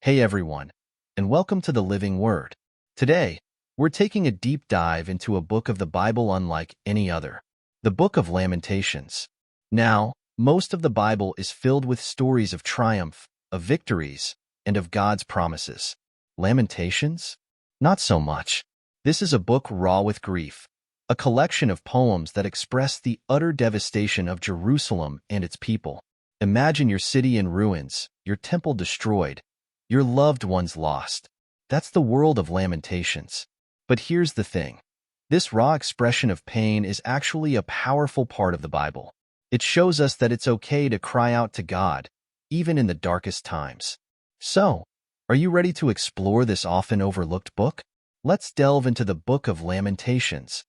Hey everyone, and welcome to the Living Word. Today, we're taking a deep dive into a book of the Bible unlike any other, the Book of Lamentations. Now, most of the Bible is filled with stories of triumph, of victories, and of God's promises. Lamentations? Not so much. This is a book raw with grief, a collection of poems that express the utter devastation of Jerusalem and its people. Imagine your city in ruins, your temple destroyed, your loved ones lost. That's the world of Lamentations. But here's the thing. This raw expression of pain is actually a powerful part of the Bible. It shows us that it's okay to cry out to God, even in the darkest times. So, are you ready to explore this often overlooked book? Let's delve into the Book of Lamentations.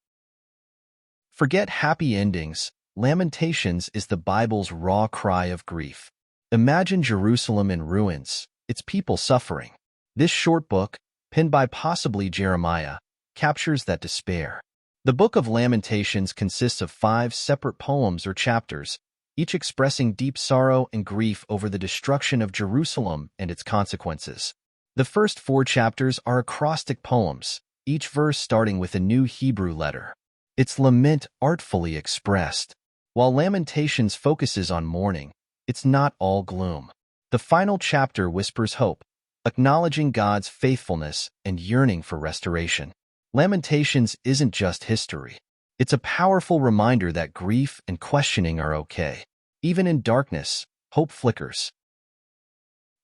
Forget happy endings. Lamentations is the Bible's raw cry of grief. Imagine Jerusalem in ruins, its people suffering. This short book, penned by possibly Jeremiah, captures that despair. The Book of Lamentations consists of 5 separate poems or chapters, each expressing deep sorrow and grief over the destruction of Jerusalem and its consequences. The first 4 chapters are acrostic poems, each verse starting with a new Hebrew letter. It's lament artfully expressed. While Lamentations focuses on mourning, it's not all gloom. The final chapter whispers hope, acknowledging God's faithfulness and yearning for restoration. Lamentations isn't just history. It's a powerful reminder that grief and questioning are okay. Even in darkness, hope flickers.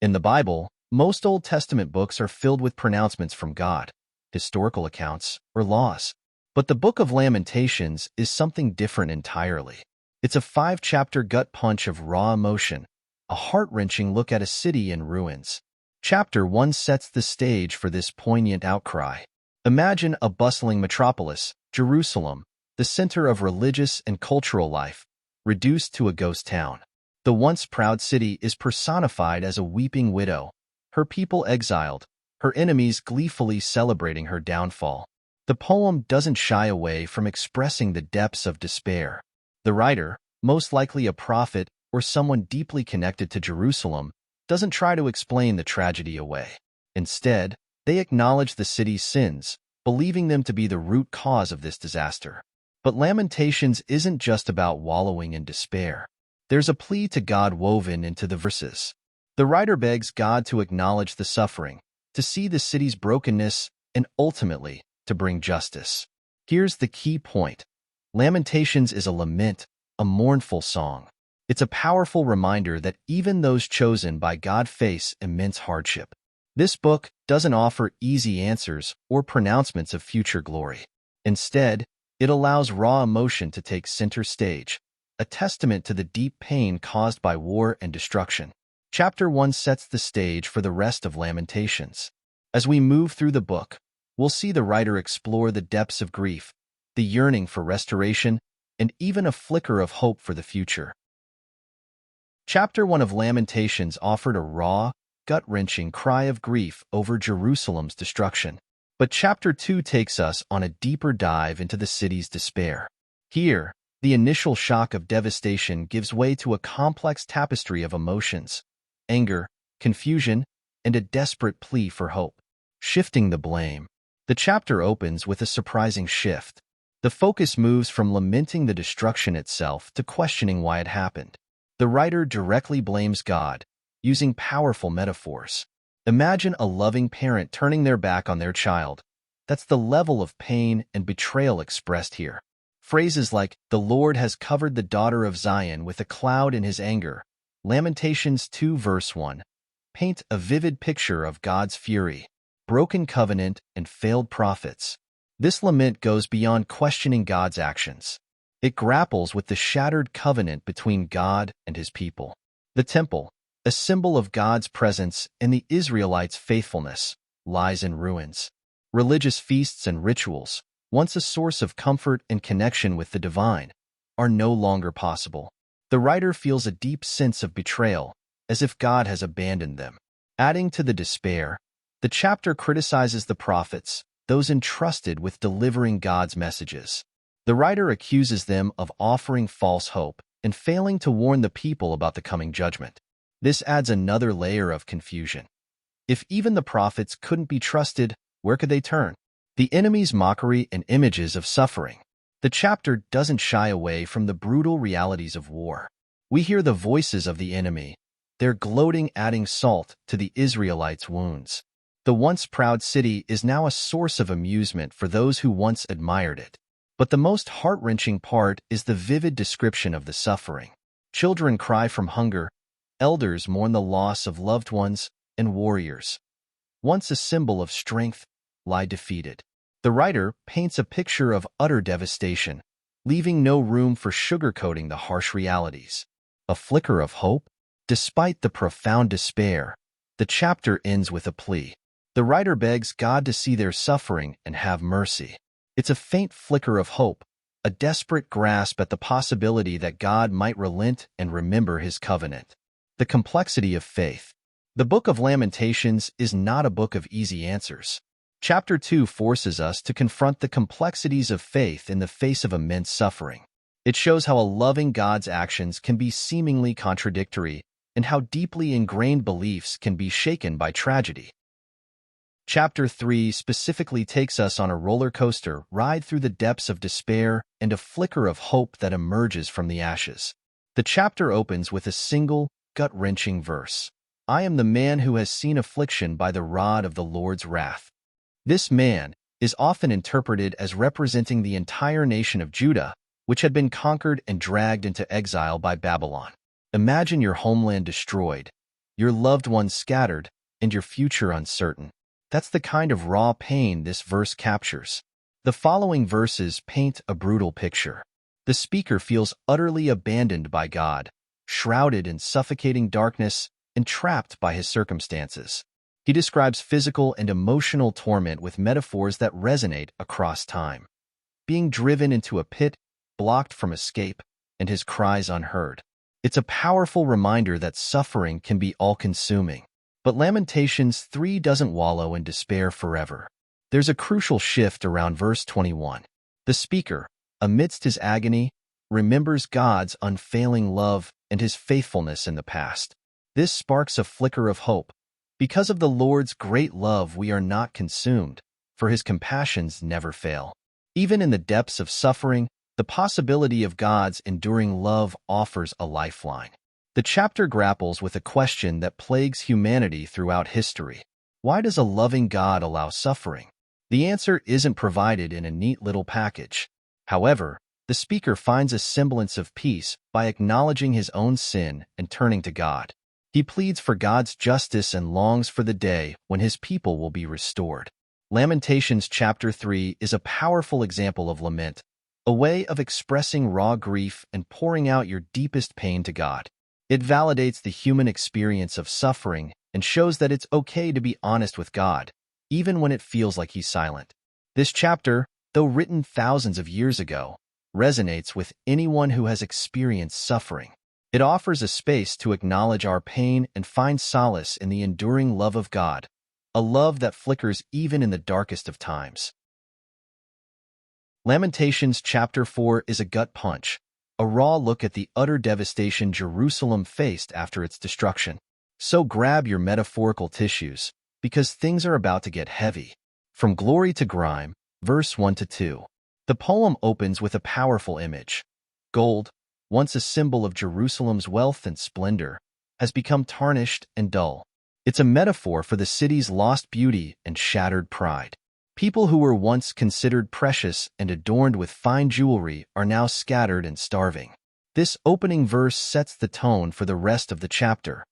In the Bible, most Old Testament books are filled with pronouncements from God, historical accounts, or laws. But the Book of Lamentations is something different entirely. It's a 5-chapter gut punch of raw emotion, a heart-wrenching look at a city in ruins. Chapter 1 sets the stage for this poignant outcry. Imagine a bustling metropolis, Jerusalem, the center of religious and cultural life, reduced to a ghost town. The once proud city is personified as a weeping widow, her people exiled, her enemies gleefully celebrating her downfall. The poem doesn't shy away from expressing the depths of despair. The writer, most likely a prophet or someone deeply connected to Jerusalem, doesn't try to explain the tragedy away. Instead, they acknowledge the city's sins, believing them to be the root cause of this disaster. But Lamentations isn't just about wallowing in despair. There's a plea to God woven into the verses. The writer begs God to acknowledge the suffering, to see the city's brokenness, and ultimately, to bring justice. Here's the key point. Lamentations is a lament, a mournful song. It's a powerful reminder that even those chosen by God face immense hardship. This book doesn't offer easy answers or pronouncements of future glory. Instead, it allows raw emotion to take center stage, a testament to the deep pain caused by war and destruction. Chapter 1 sets the stage for the rest of Lamentations. As we move through the book, we'll see the writer explore the depths of grief, the yearning for restoration, and even a flicker of hope for the future. Chapter 1 of Lamentations offered a raw, gut-wrenching cry of grief over Jerusalem's destruction. But Chapter 2 takes us on a deeper dive into the city's despair. Here, the initial shock of devastation gives way to a complex tapestry of emotions, anger, confusion, and a desperate plea for hope. Shifting the blame. The chapter opens with a surprising shift. The focus moves from lamenting the destruction itself to questioning why it happened. The writer directly blames God, using powerful metaphors. Imagine a loving parent turning their back on their child. That's the level of pain and betrayal expressed here. Phrases like, "The Lord has covered the daughter of Zion with a cloud in his anger," Lamentations 2 verse 1, paint a vivid picture of God's fury, broken covenant, and failed prophets. This lament goes beyond questioning God's actions. It grapples with the shattered covenant between God and his people. The temple, a symbol of God's presence and the Israelites' faithfulness, lies in ruins. Religious feasts and rituals, once a source of comfort and connection with the divine, are no longer possible. The writer feels a deep sense of betrayal, as if God has abandoned them. Adding to the despair, the chapter criticizes the prophets, those entrusted with delivering God's messages. The writer accuses them of offering false hope and failing to warn the people about the coming judgment. This adds another layer of confusion. If even the prophets couldn't be trusted, where could they turn? The enemy's mockery and images of suffering. The chapter doesn't shy away from the brutal realities of war. We hear the voices of the enemy, their gloating adding salt to the Israelites' wounds. The once proud city is now a source of amusement for those who once admired it. But the most heart-wrenching part is the vivid description of the suffering. Children cry from hunger, elders mourn the loss of loved ones, and warriors, once a symbol of strength, lie defeated. The writer paints a picture of utter devastation, leaving no room for sugarcoating the harsh realities. A flicker of hope? Despite the profound despair, the chapter ends with a plea. The writer begs God to see their suffering and have mercy. It's a faint flicker of hope, a desperate grasp at the possibility that God might relent and remember his covenant. The complexity of faith. The Book of Lamentations is not a book of easy answers. Chapter 2 forces us to confront the complexities of faith in the face of immense suffering. It shows how a loving God's actions can be seemingly contradictory and how deeply ingrained beliefs can be shaken by tragedy. Chapter 3 specifically takes us on a roller coaster ride through the depths of despair and a flicker of hope that emerges from the ashes. The chapter opens with a single, gut-wrenching verse. I am the man who has seen affliction by the rod of the Lord's wrath. This man is often interpreted as representing the entire nation of Judah, which had been conquered and dragged into exile by Babylon. Imagine your homeland destroyed, your loved ones scattered, and your future uncertain. That's the kind of raw pain this verse captures. The following verses paint a brutal picture. The speaker feels utterly abandoned by God, shrouded in suffocating darkness, and trapped by his circumstances. He describes physical and emotional torment with metaphors that resonate across time. Being driven into a pit, blocked from escape, and his cries unheard. It's a powerful reminder that suffering can be all-consuming. But Lamentations 3 doesn't wallow in despair forever. There's a crucial shift around verse 21. The speaker, amidst his agony, remembers God's unfailing love and his faithfulness in the past. This sparks a flicker of hope. Because of the Lord's great love we are not consumed, for his compassions never fail. Even in the depths of suffering, the possibility of God's enduring love offers a lifeline. The chapter grapples with a question that plagues humanity throughout history. Why does a loving God allow suffering? The answer isn't provided in a neat little package. However, the speaker finds a semblance of peace by acknowledging his own sin and turning to God. He pleads for God's justice and longs for the day when his people will be restored. Lamentations chapter 3 is a powerful example of lament, a way of expressing raw grief and pouring out your deepest pain to God. It validates the human experience of suffering and shows that it's okay to be honest with God, even when it feels like he's silent. This chapter, though written thousands of years ago, resonates with anyone who has experienced suffering. It offers a space to acknowledge our pain and find solace in the enduring love of God, a love that flickers even in the darkest of times. Lamentations chapter 4 is a gut punch, a raw look at the utter devastation Jerusalem faced after its destruction. So grab your metaphorical tissues, because things are about to get heavy. From glory to grime, verse 1-2. The poem opens with a powerful image. Gold, once a symbol of Jerusalem's wealth and splendor, has become tarnished and dull. It's a metaphor for the city's lost beauty and shattered pride. People who were once considered precious and adorned with fine jewelry are now scattered and starving. This opening verse sets the tone for the rest of the chapter.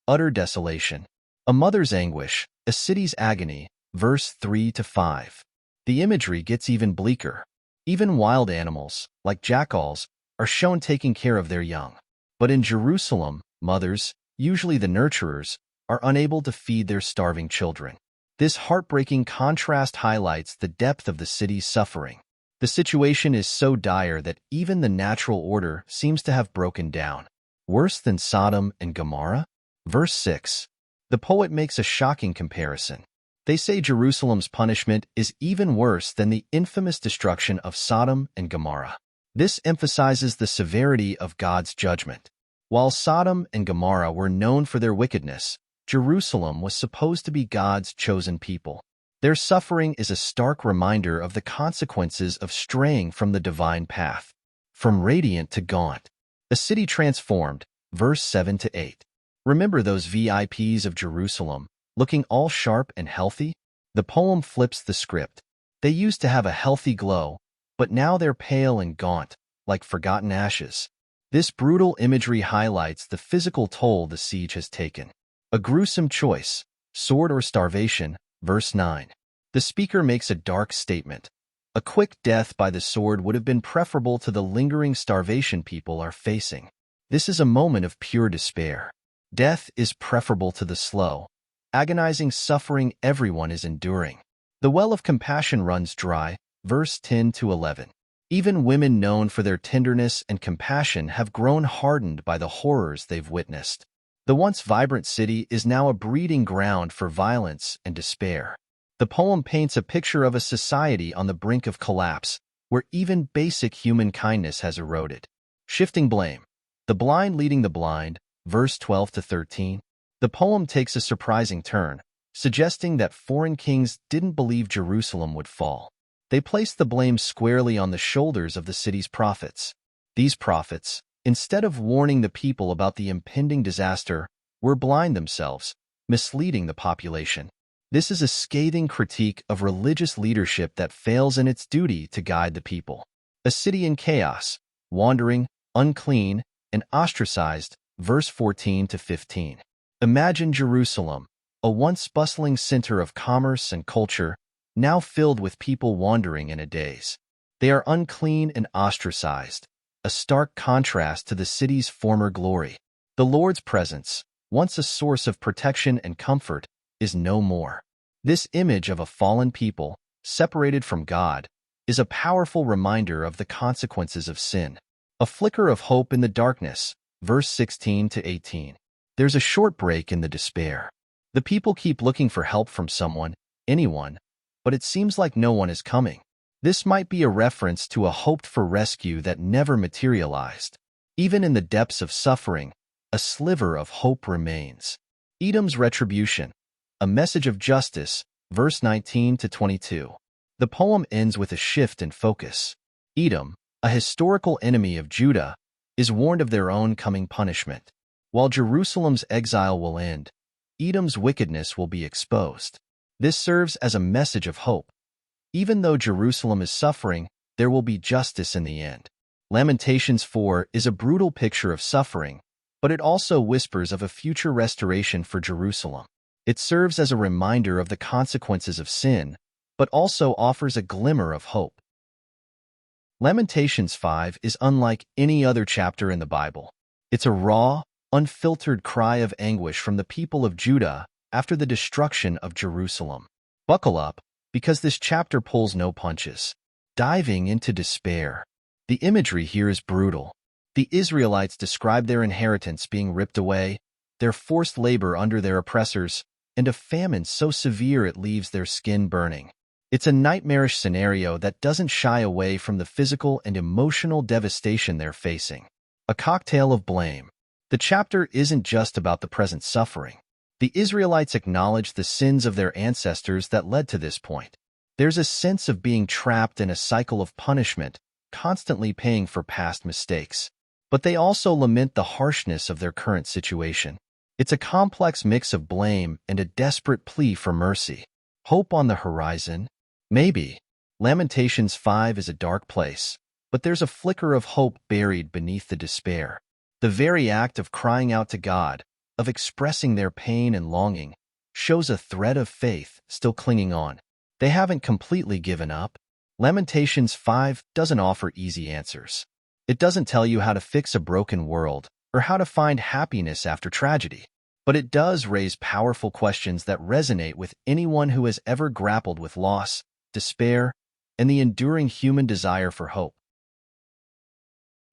Utter desolation. A mother's anguish, a city's agony, verse 3-5. The imagery gets even bleaker. Even wild animals, like jackals, are shown taking care of their young. But in Jerusalem, mothers, usually the nurturers, are unable to feed their starving children. This heartbreaking contrast highlights the depth of the city's suffering. The situation is so dire that even the natural order seems to have broken down. Worse than Sodom and Gomorrah? Verse 6. The poet makes a shocking comparison. They say Jerusalem's punishment is even worse than the infamous destruction of Sodom and Gomorrah. This emphasizes the severity of God's judgment. While Sodom and Gomorrah were known for their wickedness, Jerusalem was supposed to be God's chosen people. Their suffering is a stark reminder of the consequences of straying from the divine path. From radiant to gaunt, a city transformed, verse 7 to 8. Remember those VIPs of Jerusalem, looking all sharp and healthy? The poem flips the script. They used to have a healthy glow, but now they're pale and gaunt, like forgotten ashes. This brutal imagery highlights the physical toll the siege has taken. A gruesome choice, sword or starvation, verse 9. The speaker makes a dark statement. A quick death by the sword would have been preferable to the lingering starvation people are facing. This is a moment of pure despair. Death is preferable to the slow, agonizing suffering everyone is enduring. The well of compassion runs dry, verse 10 to 11. Even women known for their tenderness and compassion have grown hardened by the horrors they've witnessed. The once vibrant city is now a breeding ground for violence and despair. The poem paints a picture of a society on the brink of collapse, where even basic human kindness has eroded. Shifting blame. The blind leading the blind, verse 12 to 13. The poem takes a surprising turn, suggesting that foreign kings didn't believe Jerusalem would fall. They placed the blame squarely on the shoulders of the city's prophets. These prophets, instead of warning the people about the impending disaster, were blind themselves, misleading the population. This is a scathing critique of religious leadership that fails in its duty to guide the people. A city in chaos, wandering, unclean, and ostracized, verse 14 to 15. Imagine Jerusalem, a once bustling center of commerce and culture, now filled with people wandering in a daze. They are unclean and ostracized, a stark contrast to the city's former glory. The Lord's presence, once a source of protection and comfort, is no more. This image of a fallen people, separated from God, is a powerful reminder of the consequences of sin. A flicker of hope in the darkness, verse 16 to 18. There's a short break in the despair. The people keep looking for help from someone, anyone, but it seems like no one is coming. This might be a reference to a hoped-for rescue that never materialized. Even in the depths of suffering, a sliver of hope remains. Edom's retribution, a message of justice, verse 19 to 22. The poem ends with a shift in focus. Edom, a historical enemy of Judah, is warned of their own coming punishment. While Jerusalem's exile will end, Edom's wickedness will be exposed. This serves as a message of hope. Even though Jerusalem is suffering, there will be justice in the end. Lamentations 4 is a brutal picture of suffering, but it also whispers of a future restoration for Jerusalem. It serves as a reminder of the consequences of sin, but also offers a glimmer of hope. Lamentations 5 is unlike any other chapter in the Bible. It's a raw, unfiltered cry of anguish from the people of Judah after the destruction of Jerusalem. Buckle up, because this chapter pulls no punches. Diving into despair. The imagery here is brutal. The Israelites describe their inheritance being ripped away, their forced labor under their oppressors, and a famine so severe it leaves their skin burning. It's a nightmarish scenario that doesn't shy away from the physical and emotional devastation they're facing. A cocktail of blame. The chapter isn't just about the present suffering. The Israelites acknowledge the sins of their ancestors that led to this point. There's a sense of being trapped in a cycle of punishment, constantly paying for past mistakes. But they also lament the harshness of their current situation. It's a complex mix of blame and a desperate plea for mercy. Hope on the horizon? Maybe. Lamentations 5 is a dark place, but there's a flicker of hope buried beneath the despair. The very act of crying out to God, of expressing their pain and longing, shows a thread of faith still clinging on. They haven't completely given up. Lamentations 5 doesn't offer easy answers. It doesn't tell you how to fix a broken world or how to find happiness after tragedy. But it does raise powerful questions that resonate with anyone who has ever grappled with loss, despair, and the enduring human desire for hope.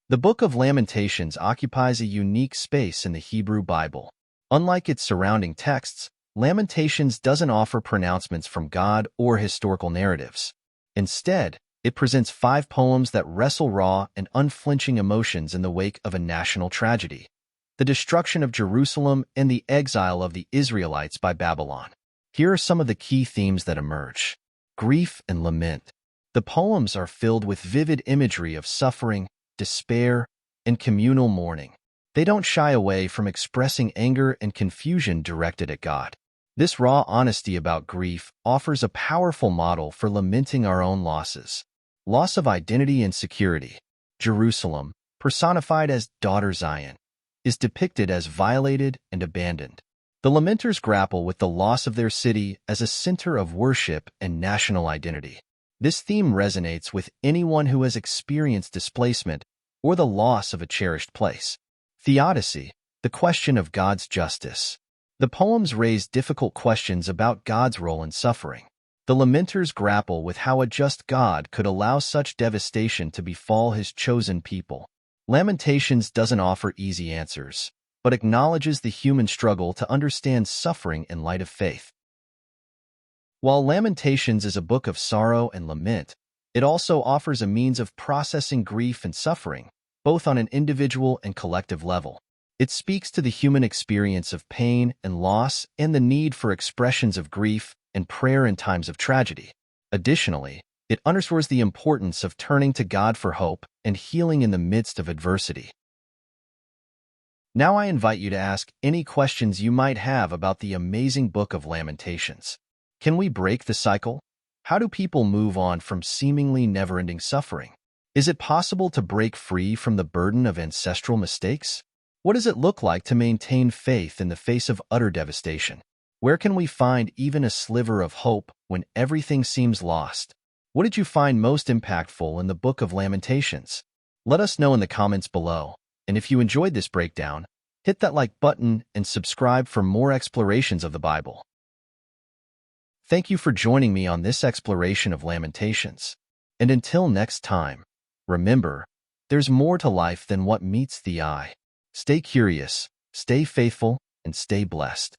The Book of Lamentations occupies a unique space in the Hebrew Bible. Unlike its surrounding texts, Lamentations doesn't offer pronouncements from God or historical narratives. Instead, it presents 5 poems that wrestle raw and unflinching emotions in the wake of a national tragedy. the destruction of Jerusalem, and the exile of the Israelites by Babylon. Here are some of the key themes that emerge. Grief and lament. The poems are filled with vivid imagery of suffering, despair, and communal mourning. They don't shy away from expressing anger and confusion directed at God. This raw honesty about grief offers a powerful model for lamenting our own losses. Loss of identity and security. Jerusalem, personified as Daughter Zion, is depicted as violated and abandoned. The lamenters grapple with the loss of their city as a center of worship and national identity. This theme resonates with anyone who has experienced displacement or the loss of a cherished place. Theodicy, the question of God's justice. The poems raise difficult questions about God's role in suffering. The lamenters grapple with how a just God could allow such devastation to befall his chosen people. Lamentations doesn't offer easy answers, but acknowledges the human struggle to understand suffering in light of faith. While Lamentations is a book of sorrow and lament, it also offers a means of processing grief and suffering, both on an individual and collective level. It speaks to the human experience of pain and loss and the need for expressions of grief and prayer in times of tragedy. Additionally, it underscores the importance of turning to God for hope and healing in the midst of adversity. Now I invite you to ask any questions you might have about the amazing Book of Lamentations. Can we break the cycle? How do people move on from seemingly never-ending suffering? Is it possible to break free from the burden of ancestral mistakes? What does it look like to maintain faith in the face of utter devastation? Where can we find even a sliver of hope when everything seems lost? What did you find most impactful in the Book of Lamentations? Let us know in the comments below. And if you enjoyed this breakdown, hit that like button and subscribe for more explorations of the Bible. Thank you for joining me on this exploration of Lamentations. And until next time, remember, there's more to life than what meets the eye. Stay curious, stay faithful, and stay blessed.